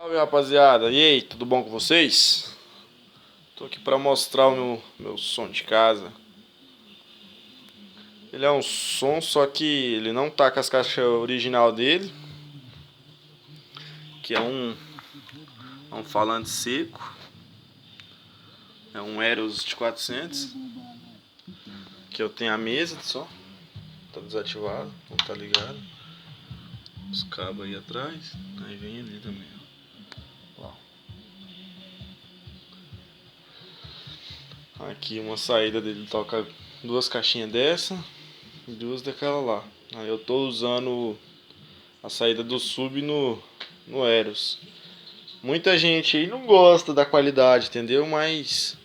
Salve, rapaziada, e aí, tudo bom com vocês? Tô aqui pra mostrar o meu som de casa. Ele é um som, só que ele não tá com as caixas original dele, que é um falante seco. É um Eros de 400, que eu tenho a mesa só, tá desativado, não tá ligado. Os cabos aí atrás, aí vem ali também, ó. Aqui uma saída dele toca duas caixinhas dessa e duas daquela lá. Aí eu tô usando a saída do sub no Eros. Muita gente aí não gosta da qualidade, entendeu? Mas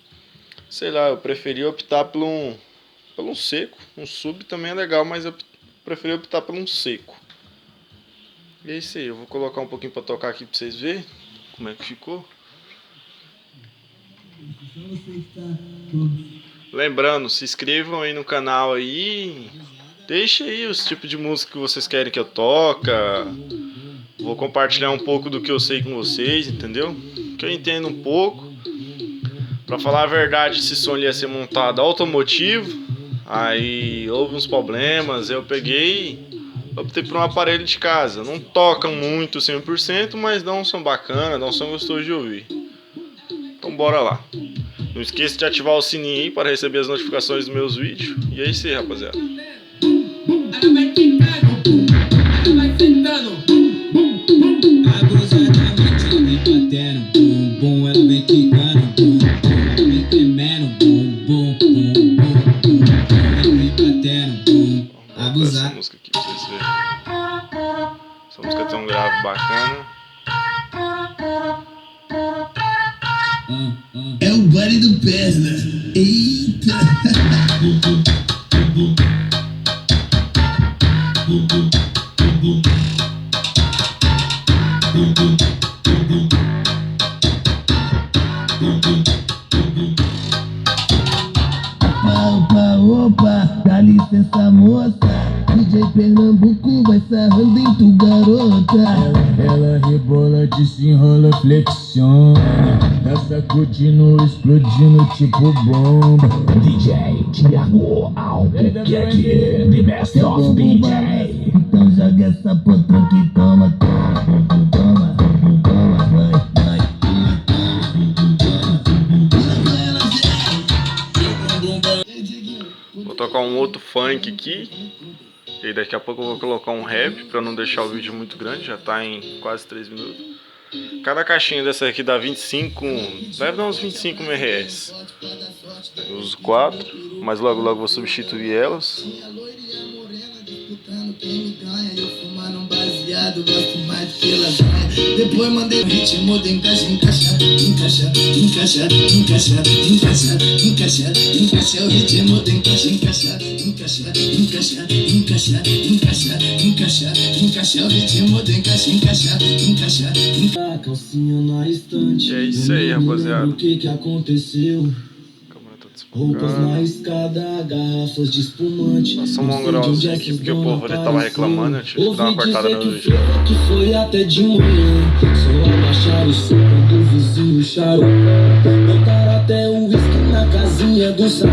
sei lá, eu preferi optar por um seco. Um sub também é legal, mas eu preferi optar por um seco. E é isso aí, eu vou colocar um pouquinho pra tocar aqui pra vocês verem como é que ficou. Lembrando, se inscrevam aí no canal aí. Deixa aí os tipos de música que vocês querem que eu toque. Vou compartilhar um pouco do que eu sei com vocês, entendeu? Que eu entendo um pouco. Pra falar a verdade, esse som ia ser montado automotivo. Aí houve uns problemas, eu optei por um aparelho de casa. Não toca muito 100%, mas dá um som bacana, dá um som gostoso de ouvir. Então bora lá. Não esqueça de ativar o sininho aí para receber as notificações dos meus vídeos. E é isso aí, rapaziada. Ela vai sentando, abusadamente me batendo, bum bum, ela vem quicando, bum bum, ela vem tremendo, bum bum, bum bum, ela me batendo, bum, abusar. Essa música aqui pra vocês verem. Essa música tem um grave bacana. É o baile do Pesna. Eita! Opa, opa, dá licença, moça. DJ Pernambuco vai sarrando em tu, garota. Ela rebola, desenrola, flexiona. Tá sacudindo, explodindo tipo bomba. DJ Thiago Albuquerque, the best of DJ. Então joga essa potranca que toma, toma, toma, toma, vai. Vou tocar um outro funk aqui. E daqui a pouco eu vou colocar um rap pra não deixar o vídeo muito grande. Já tá em quase 3 minutos. Cada caixinha dessa aqui dá 25. Deve dar uns 25 MRS. Eu uso 4, mas logo logo vou substituir elas. Depois mandei o ritmo de encaixar, encaixa, encaixa, encaixa, encaixa, encaixa, encaixa, o ritmo de encaixar, encaixa, encaixa, encaixa, encaixa, encaixa, encaixa, encaixa, o ritmo de encaixar, encaixa, encaixa, encaixa. Calcinha na estante. E é isso aí, rapaziada. O que aconteceu? Roupas na escada, garrafas de espumante. Passou um grauzinho aqui porque o povo ali tava reclamando. Eu tive que dar uma cortada no vídeo. Que foi até de manhã. Só abaixar o som quando o vizinho charou. Botaram até o uísque na casinha do Satã.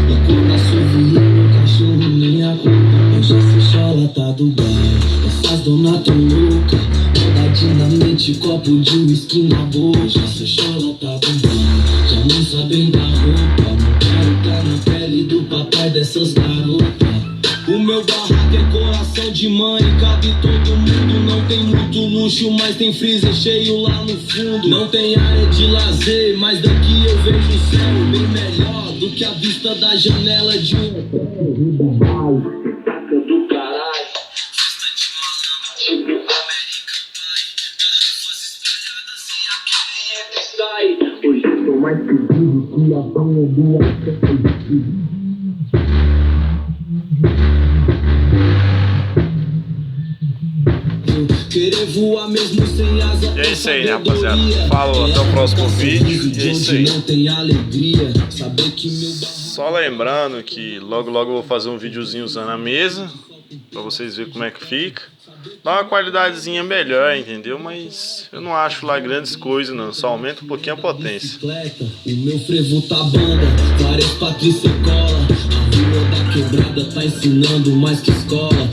E quando assoviou, o cachorro nem acorda. Hoje esse chola tá do bairro. Essas donas tão loucas. Toda dinamite, copo de uísque na boca. Hoje esse chola tá do bairro. Já não sabem da roupa. Não quero tá na pele do papai dessas garotas. O meu barraco é coração de mãe, cabe todo mundo. Não tem muito luxo, mas tem freezer cheio lá no fundo. Não tem área de lazer, mas daqui eu vejo o céu bem melhor do que a vista da janela de um hotel. Taca do caralho, festa de malandro, tipo American Pie. Garrafas espalhadas e aquele entra e sai. Hoje eu tô mais pedido que a banha do hotel. Querer voar mesmo sem asa. E é isso aí, rapaziada. Falou, até o próximo vídeo. E é isso aí. Só lembrando que logo logo eu vou fazer um videozinho usando a mesa, pra vocês verem como é que fica. dá uma qualidadezinha melhor, entendeu? Mas eu não acho lá grandes coisas, não. Só aumenta um pouquinho a potência. O meu frevo tá banda, várias Patrícia cola. A rua da quebrada tá ensinando mais que escola.